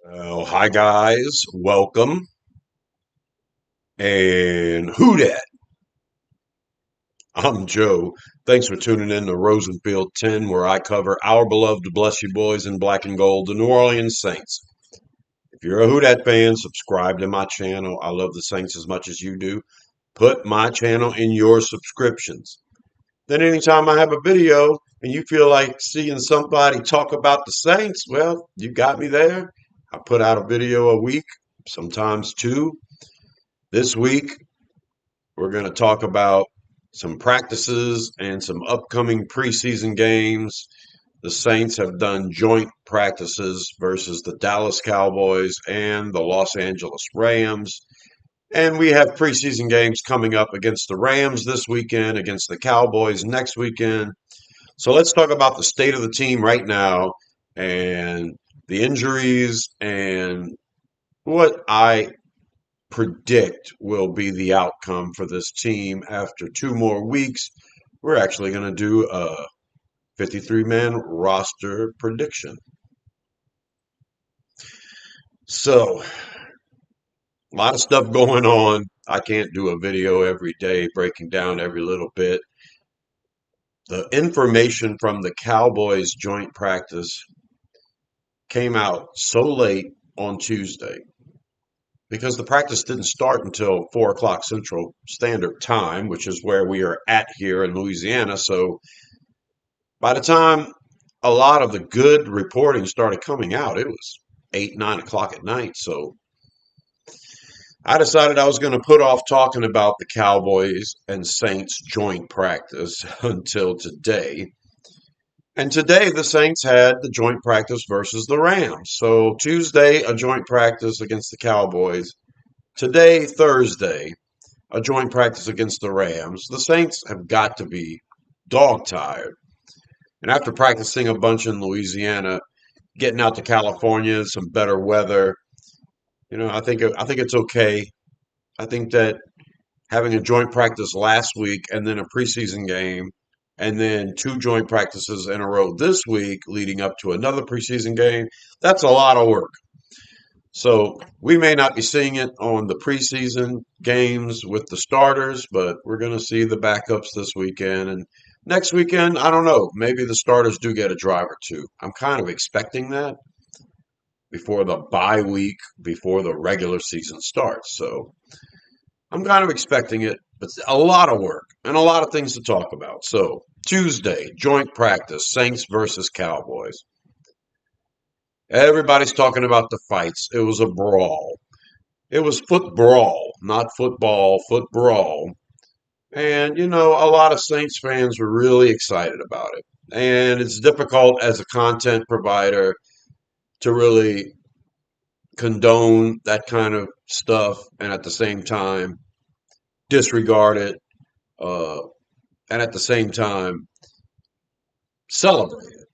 Oh, hi guys, welcome. And who dat? I'm Joe. Thanks for tuning in to Rosenfield 10, where I cover our beloved Bless You Boys in black and gold, the New Orleans Saints. If you're a Who Dat fan, subscribe to my channel. I love the Saints as much as you do. Put my channel in your subscriptions. Then anytime I have a video and you feel like seeing somebody talk about the Saints, well, you got me there. I put out a video a week, sometimes two. This week, we're going to talk about some practices and some upcoming preseason games. The Saints have done joint practices versus the Dallas Cowboys and the Los Angeles Rams. And we have preseason games coming up against the Rams this weekend, against the Cowboys next weekend. So let's talk about the state of the team right now and the injuries and what I predict will be the outcome for this team after 2 more weeks. We're actually going to do a 53-man roster prediction. So, a lot of stuff going on. I can't do a video every day breaking down every little bit. The information from the Cowboys joint practice came out so late on Tuesday because the practice didn't start until 4 o'clock Central Standard Time, which is where we are at here in Louisiana. So by the time a lot of the good reporting started coming out, it was 8, 9 o'clock at night. So I decided I was going to put off talking about the Cowboys and Saints joint practice until today. And today, the Saints had the joint practice versus the Rams. So Tuesday, a joint practice against the Cowboys. Today, Thursday, a joint practice against the Rams. The Saints have got to be dog tired. And after practicing a bunch in Louisiana, getting out to California, some better weather, I think it's okay. I think that having a joint practice last week and then a preseason game and then two joint practices in a row this week leading up to another preseason game, that's a lot of work. So we may not be seeing it on the preseason games with the starters, but we're going to see the backups this weekend. And next weekend, I don't know, maybe the starters do get a drive or two. I'm kind of expecting that before the bye week, before the regular season starts. So I'm kind of expecting it, but it's a lot of work and a lot of things to talk about. So Tuesday, joint practice, Saints versus Cowboys. Everybody's talking about the fights. It was a brawl. It was foot brawl, not football, foot brawl. And, a lot of Saints fans were really excited about it. And it's difficult as a content provider to really condone that kind of stuff and at the same time disregard it uh, and at the same time celebrate it.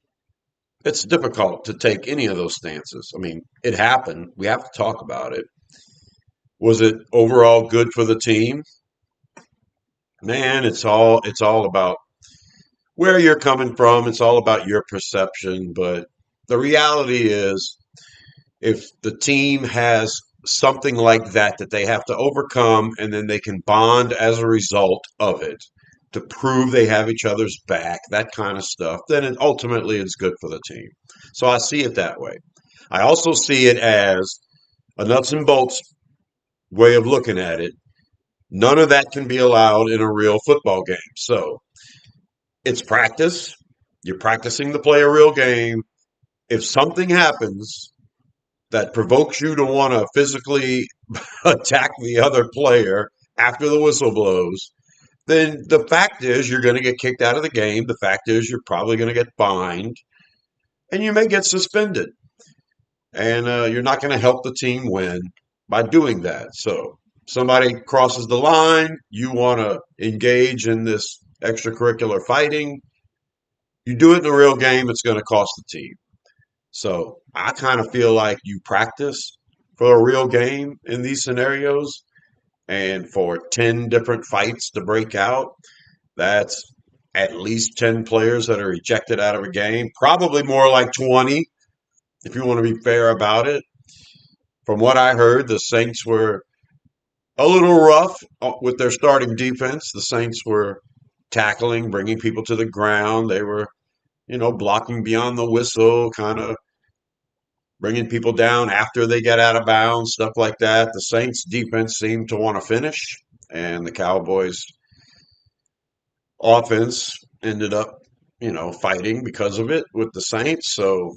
It's difficult to take any of those stances. I mean, it happened. We have to talk about it. Was it overall good for the team? Man, it's all about where you're coming from. It's all about your perception. But the reality is, if the team has something like that they have to overcome, and then they can bond as a result of it to prove they have each other's back, that kind of stuff, then ultimately it's good for the team. So I see it that way. I also see it as a nuts and bolts way of looking at it. None of that can be allowed in a real football game. So it's practice. You're practicing to play a real game. If something happens that provokes you to want to physically attack the other player after the whistle blows, then the fact is you're going to get kicked out of the game. The fact is you're probably going to get fined and you may get suspended. And you're not going to help the team win by doing that. So somebody crosses the line, you want to engage in this extracurricular fighting, you do it in a real game, it's going to cost the team. So I kind of feel like you practice for a real game in these scenarios, and for 10 different fights to break out, that's at least 10 players that are ejected out of a game, probably more like 20 if you want to be fair about it. From what I heard, the Saints were a little rough with their starting defense. The Saints were tackling, bringing people to the ground. They were, blocking beyond the whistle, kind of bringing people down after they get out of bounds, stuff like that. The Saints defense seemed to want to finish, and the Cowboys offense ended up, fighting because of it with the Saints. So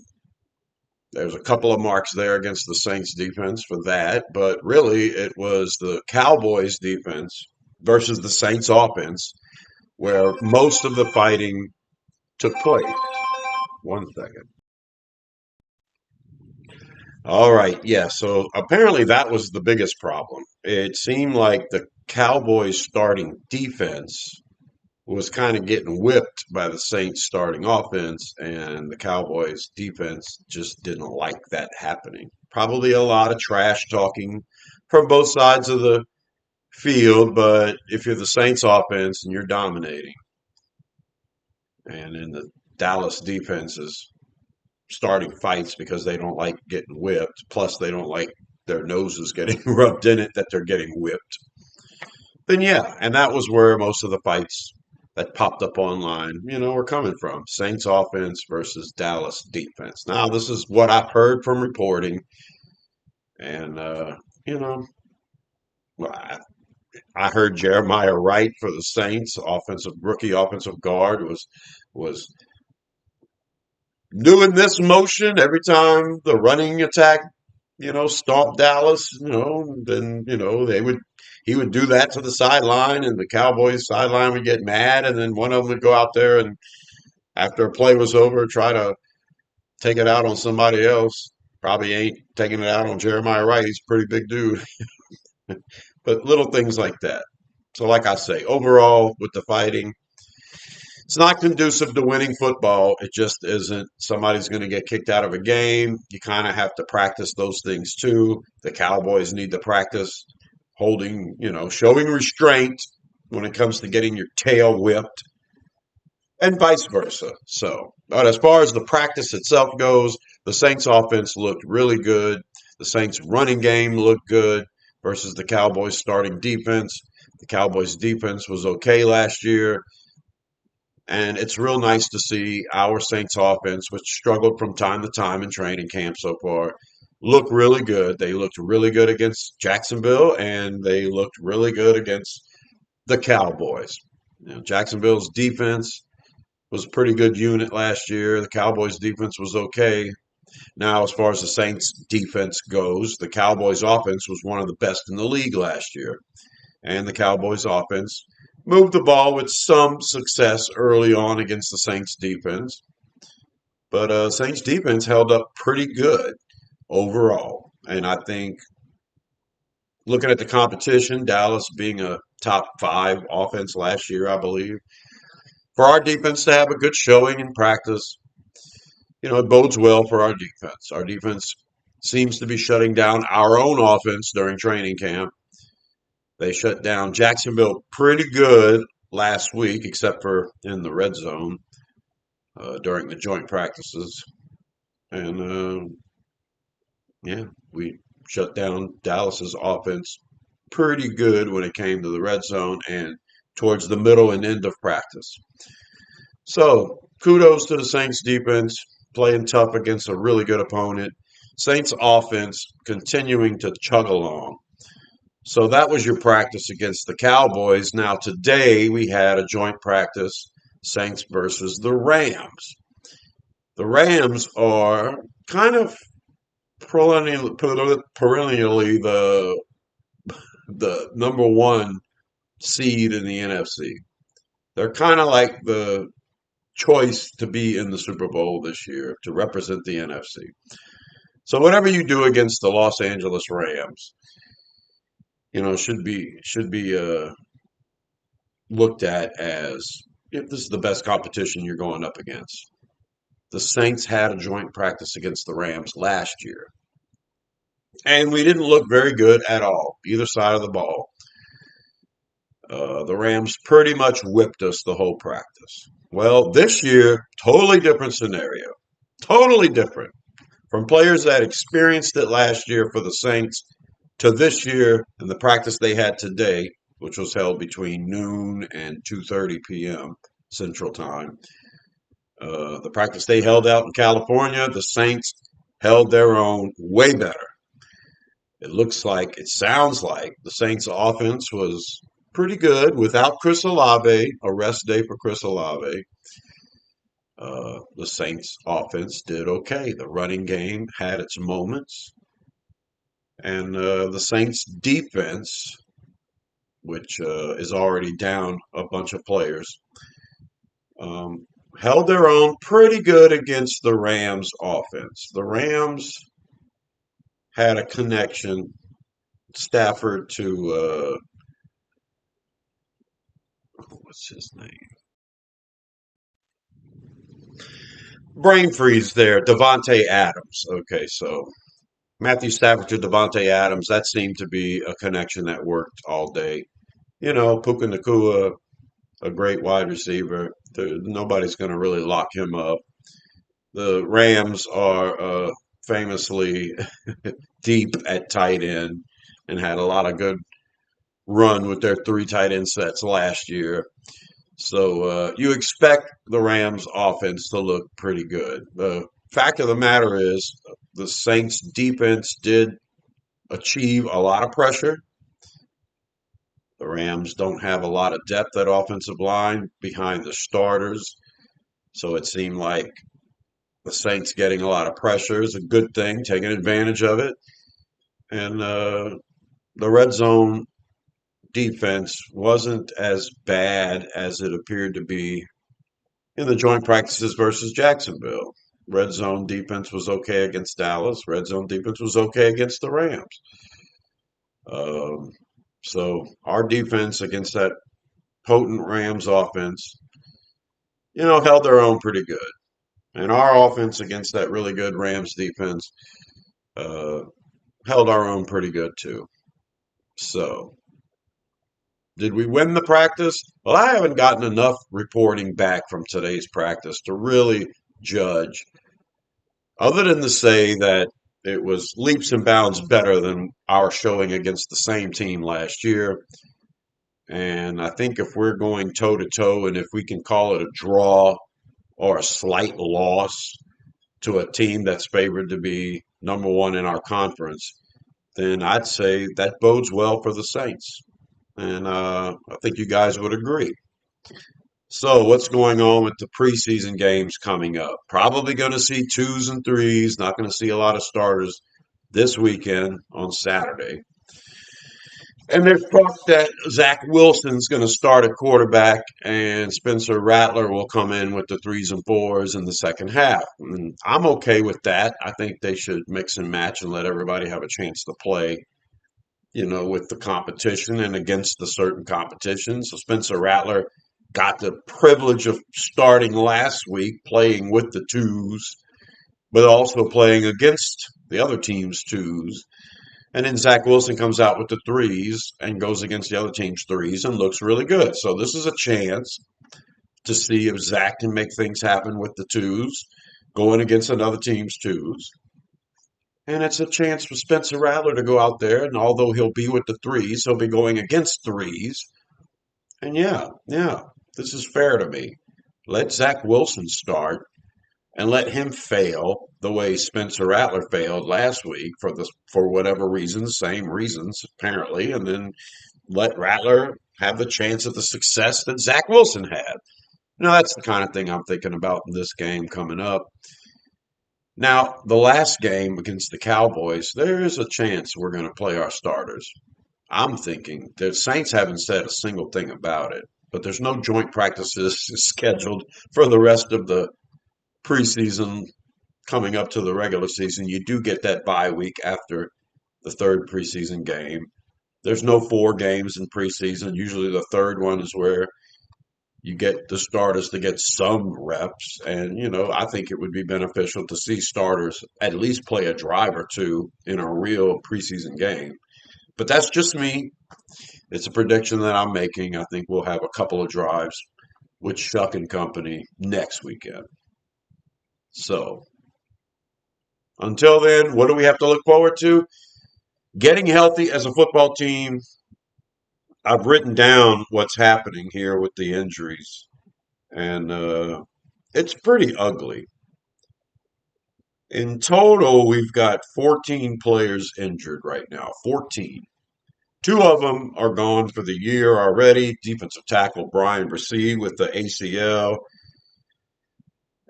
there's a couple of marks there against the Saints defense for that, but really it was the Cowboys defense versus the Saints offense where most of the fighting took place. One second. All right, yeah, so apparently that was the biggest problem. It seemed like the Cowboys starting defense was kind of getting whipped by the Saints starting offense, and the Cowboys defense just didn't like that happening. Probably a lot of trash talking from both sides of the field, but if you're the Saints offense and you're dominating, and then the Dallas defense is starting fights because they don't like getting whipped, plus they don't like their noses getting rubbed in it that they're getting whipped, then yeah, and that was where most of the fights that popped up online, were coming from. Saints offense versus Dallas defense. Now, this is what I've heard from reporting, and you know, well, I heard Jeremiah Wright for the Saints, rookie offensive guard, was doing this motion every time the running attack, stomped Dallas, then, he would do that to the sideline and the Cowboys sideline would get mad. And then one of them would go out there and after a play was over, try to take it out on somebody else. Probably ain't taking it out on Jeremiah Wright. He's a pretty big dude. But little things like that. So like I say, overall with the fighting, it's not conducive to winning football. It just isn't. Somebody's going to get kicked out of a game. You kind of have to practice those things too. The Cowboys need to practice holding, showing restraint when it comes to getting your tail whipped and vice versa. So, but as far as the practice itself goes, the Saints offense looked really good. The Saints running game looked good versus the Cowboys starting defense. The Cowboys defense was okay last year. And it's real nice to see our Saints offense, which struggled from time to time in training camp so far, look really good. They looked really good against Jacksonville, and they looked really good against the Cowboys. Jacksonville's defense was a pretty good unit last year. The Cowboys' defense was okay. Now, as far as the Saints' defense goes, the Cowboys' offense was one of the best in the league last year. And the Cowboys' offense moved the ball with some success early on against the Saints defense. But Saints defense held up pretty good overall. And I think looking at the competition, Dallas being a top 5 offense last year, I believe, for our defense to have a good showing in practice, it bodes well for our defense. Our defense seems to be shutting down our own offense during training camp. They shut down Jacksonville pretty good last week, except for in the red zone during the joint practices. And yeah, we shut down Dallas's offense pretty good when it came to the red zone and towards the middle and end of practice. So kudos to the Saints defense playing tough against a really good opponent. Saints offense continuing to chug along. So that was your practice against the Cowboys. Now today we had a joint practice, Saints versus the Rams. The Rams are kind of perennially the number 1 seed in the NFC. They're kind of like the choice to be in the Super Bowl this year to represent the NFC. So whatever you do against the Los Angeles Rams, should be looked at as if this is the best competition you're going up against. The Saints had a joint practice against the Rams last year, and we didn't look very good at all, either side of the ball. The Rams pretty much whipped us the whole practice. Well, this year, totally different scenario. Totally different. From players that experienced it last year for the Saints to this year and the practice they had today, which was held between noon and 2:30 p.m. Central Time. The practice they held out in California, the Saints held their own way better. It sounds like the Saints offense was pretty good without Chris Olave, a rest day for Chris Olave. The Saints offense did okay. The running game had its moments. And the Saints defense, which is already down a bunch of players, um, held their own pretty good against the Rams offense. The Rams had a connection, Stafford to, what's his name? Brain freeze there, Devontae Adams. Okay, so Matthew Stafford to Devontae Adams, that seemed to be a connection that worked all day. Puka Nakua, a great wide receiver. Nobody's going to really lock him up. The Rams are famously deep at tight end and had a lot of good run with their three tight end sets last year. So you expect the Rams offense to look pretty good. The fact of the matter is the Saints defense did achieve a lot of pressure. The Rams don't have a lot of depth at offensive line behind the starters. So it seemed like the Saints getting a lot of pressure is a good thing, taking advantage of it. And the red zone defense wasn't as bad as it appeared to be in the joint practices versus Jacksonville. Red zone defense was okay against Dallas. Red zone defense was okay against the Rams. Um, so our defense against that potent Rams offense, held their own pretty good. And our offense against that really good Rams defense uh, held our own pretty good too. So, did we win the practice? Well, I haven't gotten enough reporting back from today's practice to really judge, other than to say that it was leaps and bounds better than our showing against the same team last year. And I think if we're going toe to toe and if we can call it a draw or a slight loss to a team that's favored to be number one in our conference, then I'd say that bodes well for the Saints. And I think you guys would agree. So, what's going on with the preseason games coming up? Probably going to see twos and threes, not going to see a lot of starters this weekend on Saturday. And there's talk that Zach Wilson's going to start at quarterback and Spencer Rattler will come in with the threes and fours in the second half. And I'm okay with that. I think they should mix and match and let everybody have a chance to play, with the competition and against the certain competition. So Spencer Rattler got the privilege of starting last week playing with the twos, but also playing against the other team's twos. And then Zach Wilson comes out with the threes and goes against the other team's threes and looks really good. So this is a chance to see if Zach can make things happen with the twos, going against another team's twos. And it's a chance for Spencer Rattler to go out there, and although he'll be with the threes, he'll be going against threes. And yeah, this is fair to me. Let Zach Wilson start and let him fail the way Spencer Rattler failed last week for whatever reasons, same reasons apparently, and then let Rattler have the chance at the success that Zach Wilson had. That's the kind of thing I'm thinking about in this game coming up. Now, the last game against the Cowboys, there is a chance we're going to play our starters. I'm thinking the Saints haven't said a single thing about it, but there's no joint practices scheduled for the rest of the preseason coming up to the regular season. You do get that bye week after the third preseason game. There's no 4 games in preseason. Usually the third one is where you get the starters to get some reps. And, I think it would be beneficial to see starters at least play a drive or two in a real preseason game. But that's just me. It's a prediction that I'm making. I think we'll have a couple of drives with Shuck and company next weekend. So Until then, what do we have to look forward to? Getting healthy as a football team. I've written down what's happening here with the injuries, and it's pretty ugly. In total, we've got 14 players injured right now. 14. Two of them are gone for the year already. Defensive tackle Brian Bresee with the ACL,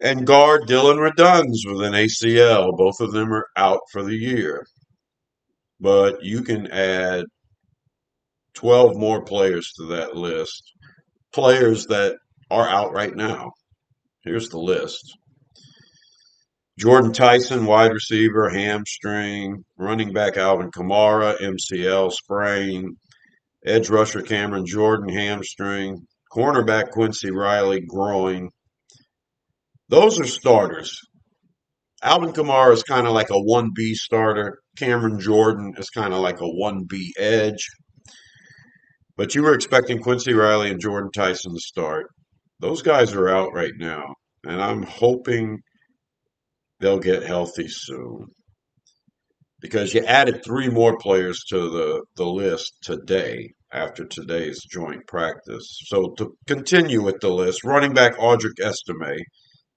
and guard Dylan Reduns with an ACL. Both of them are out for the year. But you can add 12 more players to that list. Players that are out right now. Here's the list. Jordan Tyson, wide receiver, hamstring. Running back Alvin Kamara, MCL sprain. Edge rusher Cameron Jordan, hamstring. Cornerback Quincy Riley, groin. Those are starters. Alvin Kamara is kind of like a 1B starter. Cameron Jordan is kind of like a 1B edge. But you were expecting Quincy Riley and Jordan Tyson to start. Those guys are out right now. And I'm hoping they'll get healthy soon. Because you added three more players to the list today after today's joint practice. So to continue with the list, running back Audric Estime,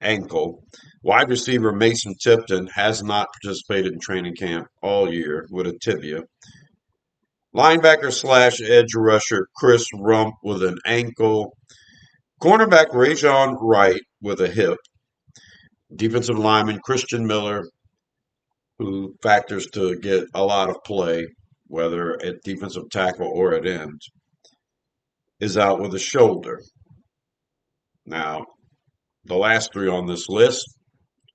ankle. Wide receiver Mason Tipton has not participated in training camp all year with a tibia. Linebacker slash edge rusher Chris Rump with an ankle. Cornerback Rajon Wright with a hip. Defensive lineman Christian Miller, who factors to get a lot of play, whether at defensive tackle or at end, is out with a shoulder. Now, the last three on this list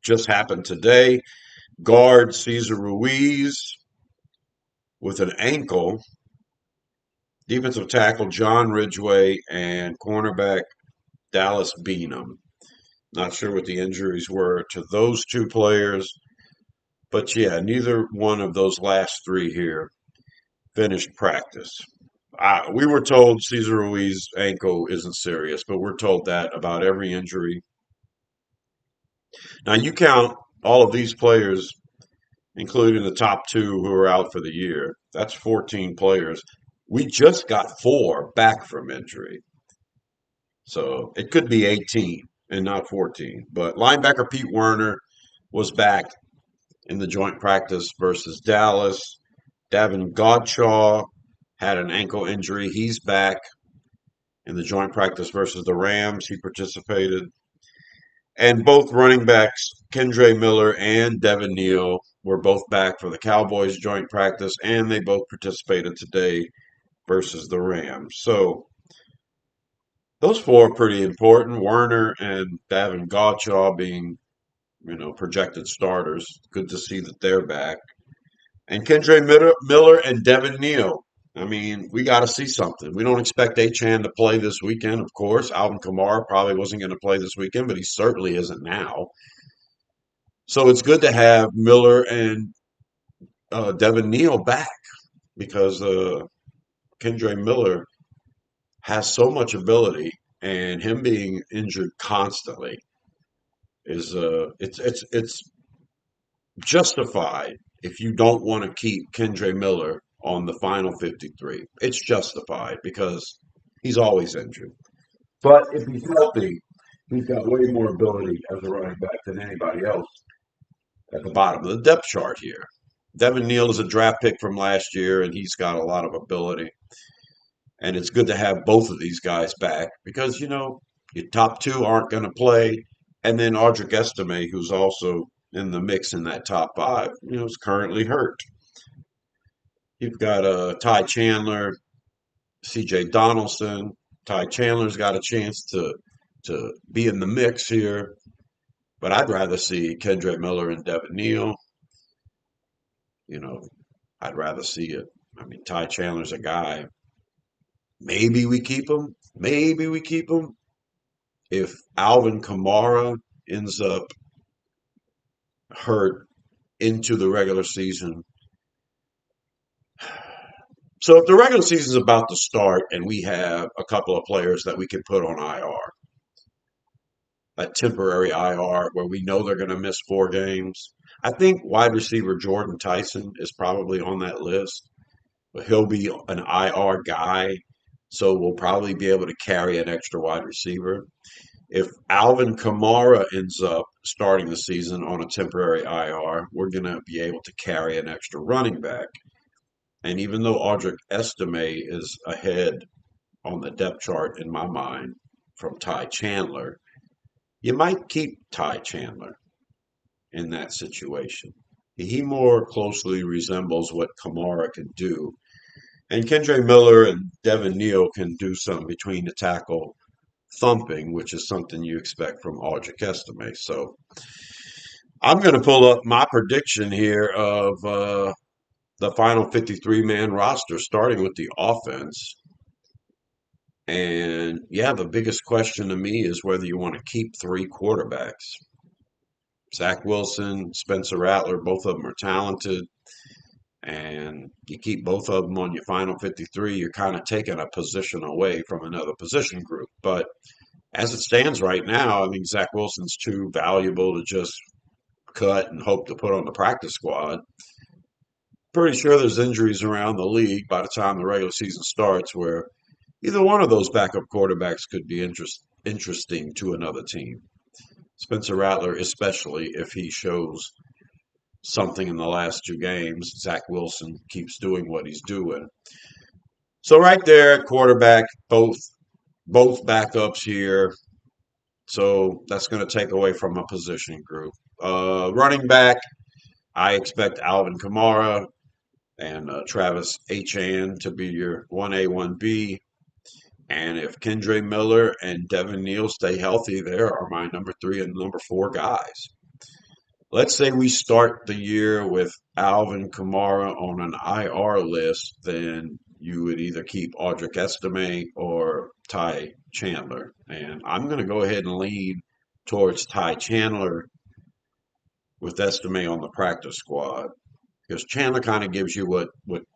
just happened today. Guard Cesar Ruiz with an ankle. Defensive tackle John Ridgeway and cornerback Dallas Beanham. Not sure what the injuries were to those two players, but yeah, neither one of those last three here finished practice. We were told Cesar Ruiz's ankle isn't serious, but we're told that about every injury. Now you count all of these players, including the top two who are out for the year. That's 14 players. We just got four back from injury. So it could be 18 and not 14. But linebacker Pete Werner was back in the joint practice versus Dallas. Davin Godshaw had an ankle injury. He's back in the joint practice versus the Rams. He participated. And both running backs, Kendre Miller and Devin Neal, were both back for the Cowboys joint practice, and they both participated today versus the Rams. So those four are pretty important. Werner and Davin Godshaw being, projected starters. Good to see that they're back. And Kendre Miller and Devin Neal. I mean, we got to see something. We don't expect Achane to play this weekend, of course. Alvin Kamara probably wasn't going to play this weekend, but he certainly isn't now. So it's good to have Miller and Devin Neal back because Kendre Miller has so much ability, and him being injured constantly is it's justified if you don't want to keep Kendre Miller on the final 53. It's justified because he's always injured. But if he's healthy, he's got way more ability as a running back than anybody else at the bottom of the depth chart here. Devin Neal is a draft pick from last year, and he's got a lot of ability. And it's good to have both of these guys back because, your top two aren't going to play. And then Audric Estime, who's also in the mix in that top five, is currently hurt. You've got Ty Chandler, C.J. Donaldson. Ty Chandler's got a chance to be in the mix here, but I'd rather see Kendre Miller and Devin Neal. I'd rather see it. I mean, Ty Chandler's a guy. Maybe we keep him. Maybe we keep him. If Alvin Kamara ends up hurt into the regular season. So if the regular season is about to start and we have a couple of players that we can put on IR, a temporary IR where we know they're going to miss 4 games, I think wide receiver Jordan Tyson is probably on that list, but he'll be an IR guy, so we'll probably be able to carry an extra wide receiver. If Alvin Kamara ends up starting the season on a temporary IR, we're going to be able to carry an extra running back. And even though Audric Estime is ahead on the depth chart in my mind from Ty Chandler, you might keep Ty Chandler in that situation. He more closely resembles what Kamara can do. And Kendre Miller and Devin Neal can do some between the tackle thumping, which is something you expect from Audric Estime. So I'm going to pull up my prediction here of the final 53 man roster, starting with the offense. And yeah, the biggest question to me is whether you want to keep three quarterbacks. Zach Wilson, Spencer Rattler, both of them are talented. And you keep both of them on your final 53, you're kind of taking a position away from another position group. But as it stands right now, I mean, Zach Wilson's too valuable to just cut and hope to put on the practice squad. Pretty sure there's injuries around the league by the time the regular season starts where either one of those backup quarterbacks could be interesting to another team. Spencer Rattler, especially if he shows something in the last two games. Zach Wilson keeps doing what he's doing. So right there at quarterback, both backups here. So that's going to take away from a position group. Running back, I expect Alvin Kamara and Travis Etienne to be your 1A, 1B. And if Kendre Miller and Devin Neal stay healthy, there are my number 3 and number 4 guys. Let's say we start the year with Alvin Kamara on an IR list, then you would either keep Audric Estime or Ty Chandler. And I'm going to go ahead and lean towards Ty Chandler with Estime on the practice squad because Chandler kind of gives you what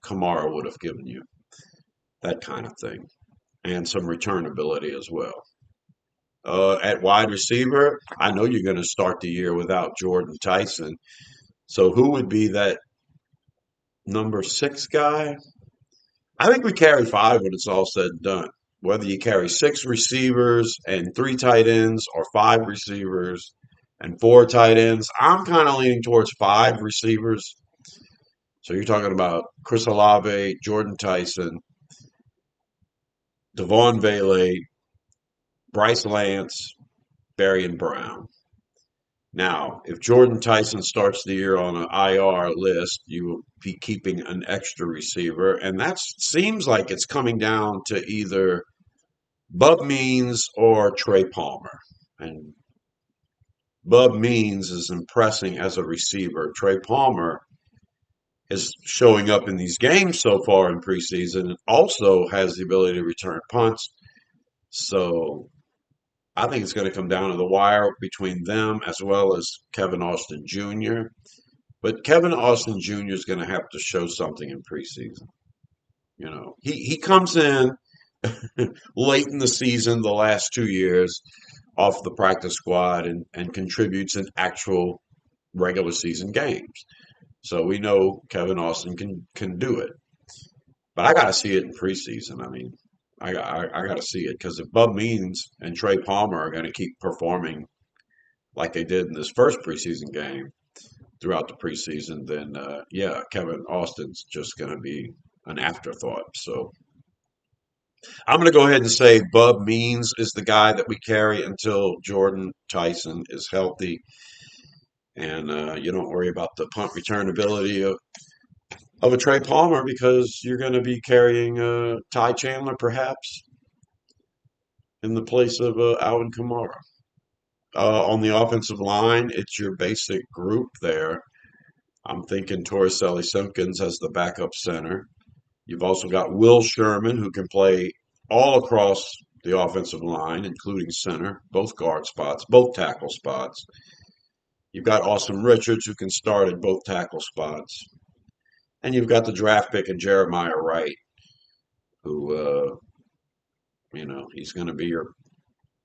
Kamara would have given you, that kind of thing, and some return ability as well. At wide receiver, I know you're going to start the year without Jordan Tyson. So who would be that number 6 guy? I think we carry 5 when it's all said and done. Whether you carry 6 receivers and 3 tight ends or 5 receivers and 4 tight ends, I'm kind of leaning towards 5 receivers. So you're talking about Chris Olave, Jordan Tyson, Devon Vele, Bryce Lance, Barian Brown. Now, if Jordan Tyson starts the year on an IR list, you will be keeping an extra receiver, and that seems like it's coming down to either Bub Means or Trey Palmer. And Bub Means is impressing as a receiver. Trey Palmer is showing up in these games so far in preseason and also has the ability to return punts. So I think it's going to come down to the wire between them as well as Kevin Austin Jr. But Kevin Austin Jr. is going to have to show something in preseason. You know, he comes in late in the season, the last 2 years, off the practice squad and contributes in actual regular season games. So we know Kevin Austin can do it. But I got to see it in preseason. I mean, I got to see it because if Bub Means and Trey Palmer are going to keep performing like they did in this first preseason game throughout the preseason, then yeah, Kevin Austin's just going to be an afterthought. So I'm going to go ahead and say Bub Means is the guy that we carry until Jordan Tyson is healthy. And you don't worry about the punt return ability of a Trey Palmer because you're going to be carrying Ty Chandler perhaps in the place of Alvin Kamara. On the offensive line, it's your basic group there. I'm thinking Torricelli Simpkins as the backup center. You've also got Will Sherman, who can play all across the offensive line, including center, both guard spots, both tackle spots. You've got Austin Richards, who can start at both tackle spots. And you've got the draft pick of Jeremiah Wright, who, he's going to be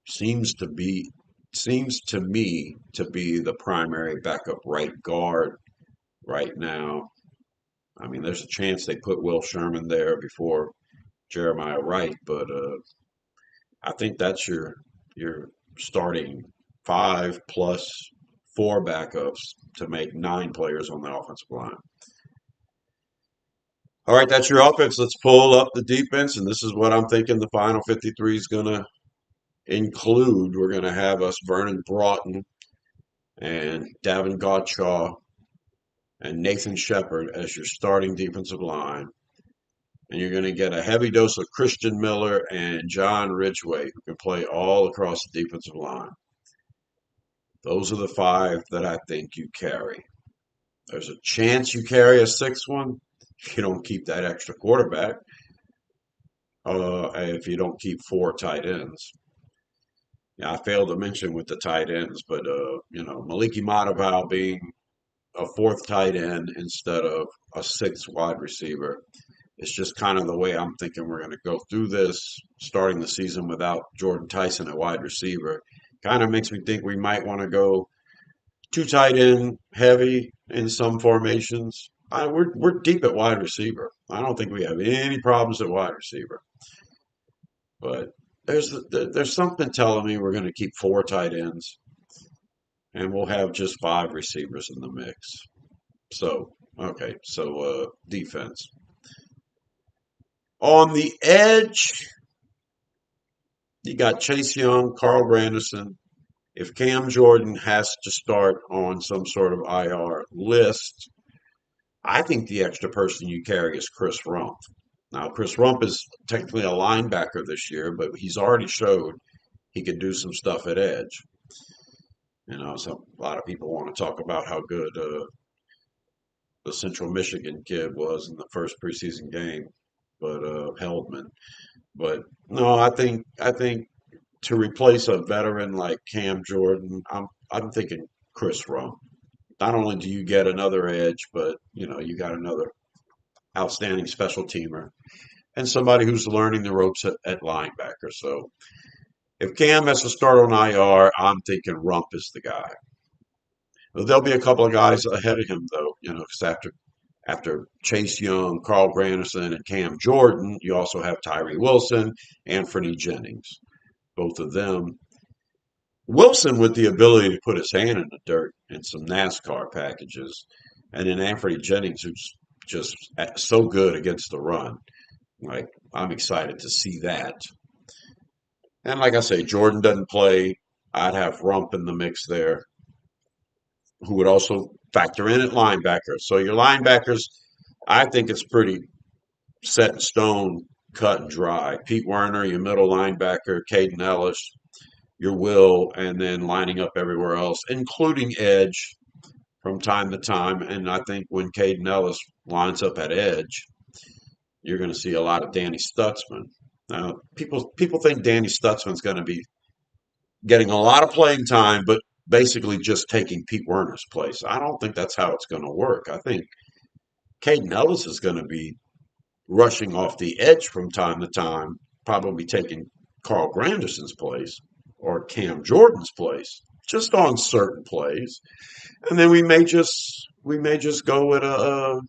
seems to be seems to me to be the primary backup right guard right now. I mean, there's a chance they put Will Sherman there before Jeremiah Wright, but I think that's your starting five plus four backups to make nine players on the offensive line. All right, that's your offense. Let's pull up the defense, and this is what I'm thinking the final 53 is going to include. We're going to have us Vernon Broughton and Davin Godshaw and Nathan Shepard as your starting defensive line. And you're going to get a heavy dose of Christian Miller and John Ridgeway, who can play all across the defensive line. Those are the five that I think you carry. There's a chance you carry a sixth one if you don't keep that extra quarterback, if you don't keep four tight ends. Yeah, I failed to mention with the tight ends, but Maliki Mataval being a fourth tight end instead of a sixth wide receiver. It's just kind of the way I'm thinking we're going to go through this, starting the season without Jordan Tyson at wide receiver. Kind of makes me think we might want to go two tight end heavy in some formations. We're deep at wide receiver. I don't think we have any problems at wide receiver. But there's something telling me we're going to keep four tight ends and we'll have just five receivers in the mix. So, okay, so defense. On the edge, you got Chase Young, Carl Granderson. If Cam Jordan has to start on some sort of IR list, I think the extra person you carry is Chris Rump. Now, Chris Rump is technically a linebacker this year, but he's already showed he can do some stuff at edge. So a lot of people want to talk about how good the Central Michigan kid was in the first preseason game, but Heldman. But no, I think to replace a veteran like Cam Jordan, I'm thinking Chris Rump. Not only do you get another edge, but you got another outstanding special teamer and somebody who's learning the ropes at linebacker. So if Cam has to start on IR, I'm thinking Rump is the guy. There'll be a couple of guys ahead of him though, because after Chase Young, Carl Granderson, and Cam Jordan, you also have Tyree Wilson, Anthony Jennings. Both of them. Wilson with the ability to put his hand in the dirt in some NASCAR packages, and then Anthony Jennings, who's just so good against the run. Like, I'm excited to see that. And like I say, Jordan doesn't play. I'd have Rump in the mix there, who would also factor in at linebacker. So your linebackers, I think it's pretty set in stone, cut and dry. Pete Werner, your middle linebacker, Caden Ellis, your will, and then lining up everywhere else, including edge from time to time. And I think when Caden Ellis lines up at edge, you're going to see a lot of Danny Stutzman. Now, people think Danny Stutzman's going to be getting a lot of playing time, but basically just taking Pete Werner's place. I don't think that's how it's going to work. I think Caden Ellis is going to be rushing off the edge from time to time, probably taking Carl Granderson's place or Cam Jordan's place, just on certain plays. And then we may just go with a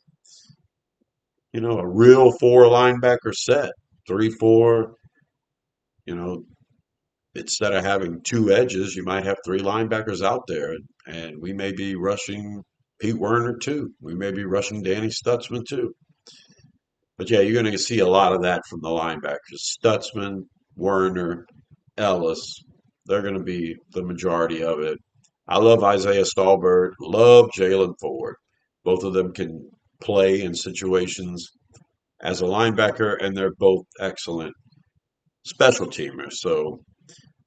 real four linebacker set, 3-4. You know, instead of having two edges, you might have three linebackers out there, and we may be rushing Pete Werner too. We may be rushing Danny Stutzman too. But yeah, you're going to see a lot of that from the linebackers. Stutzman, Werner, Ellis, they're going to be the majority of it. I love Isaiah Stallbird, love Jalen Ford. Both of them can play in situations as a linebacker, and they're both excellent special teamers. So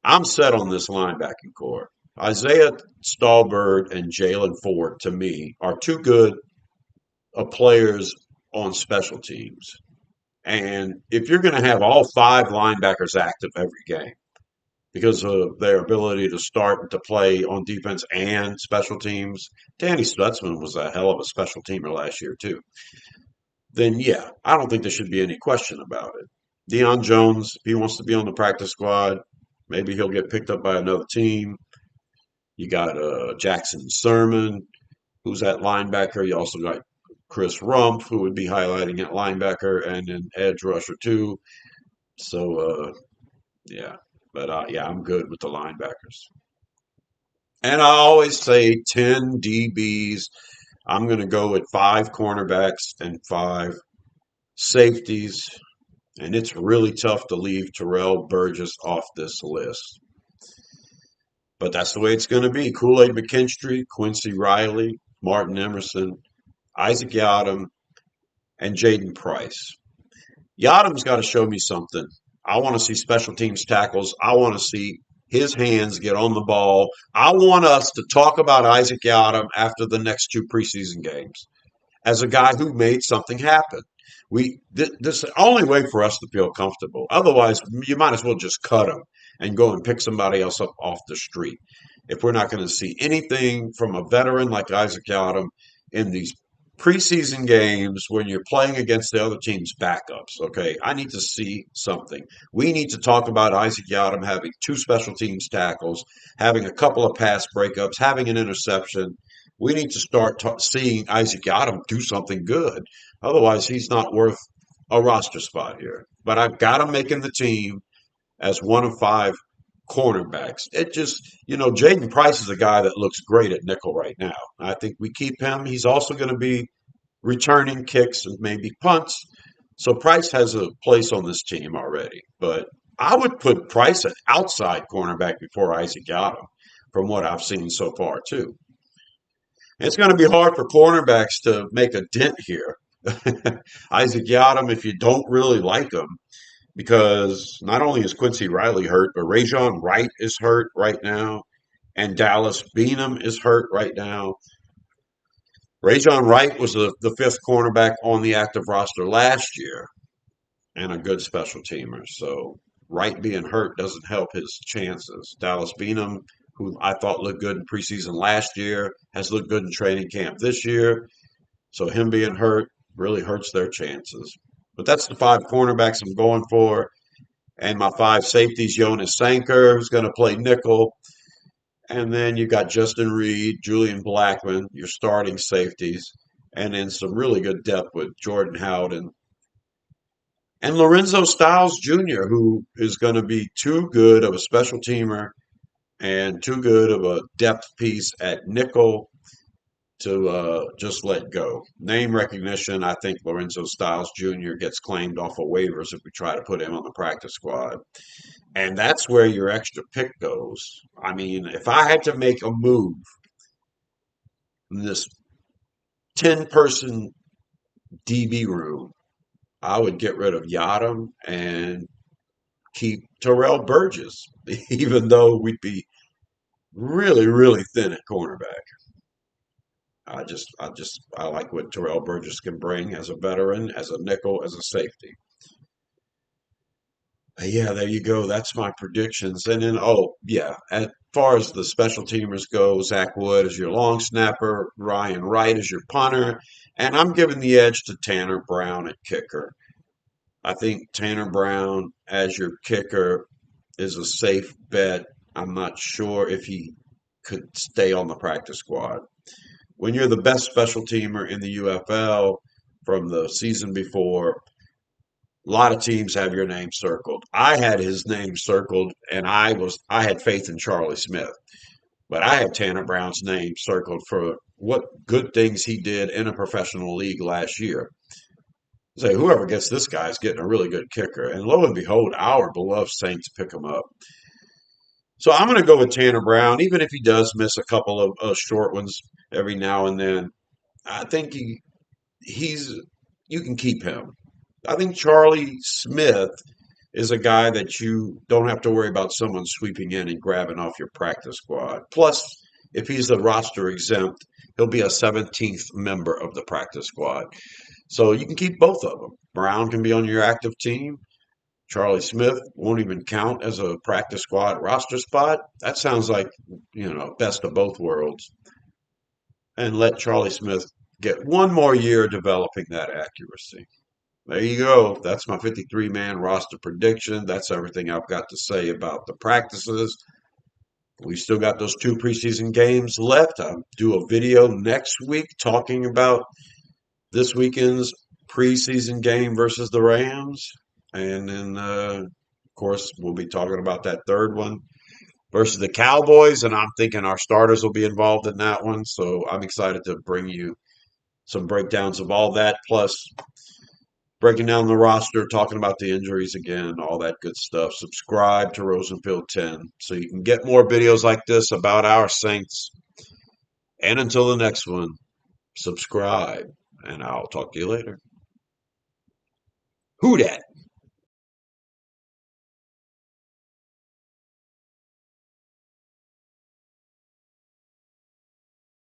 I'm set on this linebacking core. Isaiah Stallbird and Jalen Ford, to me, are too good of players on special teams. And if you're going to have all five linebackers active every game because of their ability to start and to play on defense and special teams, Danny Stutzman was a hell of a special teamer last year, too. Then, yeah, I don't think there should be any question about it. Deion Jones, if he wants to be on the practice squad, maybe he'll get picked up by another team. You got Jackson Sermon, who's at linebacker. You also got Chris Rumpf, who would be highlighting at linebacker and an edge rusher too. So yeah, but yeah, I'm good with the linebackers. And I always say 10 DBs. I'm going to go with five cornerbacks and five safeties. And it's really tough to leave Terrell Burgess off this list. But that's the way it's going to be. Kool-Aid McKinstry, Quincy Riley, Martin Emerson, Isaac Yiadom, and Jaden Price. Yiadom's got to show me something. I want to see special teams tackles. I want to see his hands get on the ball. I want us to talk about Isaac Yiadom after the next two preseason games as a guy who made something happen. This is the only way for us to feel comfortable. Otherwise, you might as well just cut him and go and pick somebody else up off the street. If we're not going to see anything from a veteran like Isaac Yiadom in these preseason games when you're playing against the other team's backups, okay, I need to see something. We need to talk about Isaac Yiadom having two special teams tackles, having a couple of pass breakups, having an interception. We need to start seeing Isaac Yiadom do something good. Otherwise, he's not worth a roster spot here. But I've got him making the team as one of five cornerbacks. It just, Jaden Price is a guy that looks great at nickel right now. I think we keep him. He's also going to be returning kicks and maybe punts. So Price has a place on this team already. But I would put Price at outside cornerback before Isaac Yiadom from what I've seen so far, too. It's going to be hard for cornerbacks to make a dent here. Isaac Yiadom, if you don't really like him, because not only is Quincy Riley hurt, but Rajon Wright is hurt right now, and Dallas Beanham is hurt right now. Rajon Wright was the fifth cornerback on the active roster last year and a good special teamer. So Wright being hurt doesn't help his chances. Dallas Beanham, who I thought looked good in preseason last year, has looked good in training camp this year. So him being hurt really hurts their chances. But that's the five cornerbacks I'm going for. And my five safeties, Jonas Sanker, who's going to play nickel. And then you got Justin Reed, Julian Blackman, your starting safeties. And then some really good depth with Jordan Howden. And Lorenzo Styles Jr., who is going to be too good of a special teamer and too good of a depth piece at nickel to just let go. Name recognition, I think Lorenzo Styles Jr. gets claimed off of waivers if we try to put him on the practice squad. And that's where your extra pick goes. I mean, if I had to make a move in this 10-person DB room, I would get rid of Yiadom and keep Terrell Burgess, even though we'd be really, really thin at cornerback. I like what Terrell Burgess can bring as a veteran, as a nickel, as a safety. Yeah, there you go. That's my predictions. And then, oh yeah, as far as the special teamers go, Zach Wood is your long snapper, Ryan Wright is your punter, and I'm giving the edge to Tanner Brown at kicker. I think Tanner Brown as your kicker is a safe bet. I'm not sure if he could stay on the practice squad. When you're the best special teamer in the UFL from the season before, a lot of teams have your name circled. I had his name circled, and I had faith in Charlie Smith, but I had Tanner Brown's name circled for what good things he did in a professional league last year. Say whoever gets this guy is getting a really good kicker, and lo and behold, our beloved Saints pick him up. So I'm going to go with Tanner Brown, even if he does miss a couple of short ones every now and then. I think he's you can keep him. I think Charlie Smith is a guy that you don't have to worry about someone sweeping in and grabbing off your practice squad. Plus, if he's the roster exempt, he'll be a 17th member of the practice squad. So you can keep both of them. Brown can be on your active team. Charlie Smith won't even count as a practice squad roster spot. That sounds like, best of both worlds. And let Charlie Smith get one more year developing that accuracy. There you go. That's my 53-man roster prediction. That's everything I've got to say about the practices. We still got those two preseason games left. I'll do a video next week talking about this weekend's preseason game versus the Rams. And then, of course, we'll be talking about that third one versus the Cowboys. And I'm thinking our starters will be involved in that one. So I'm excited to bring you some breakdowns of all that, plus breaking down the roster, talking about the injuries again, all that good stuff. Subscribe to Rosenfield 10 so you can get more videos like this about our Saints. And until the next one, subscribe, and I'll talk to you later. Who dat?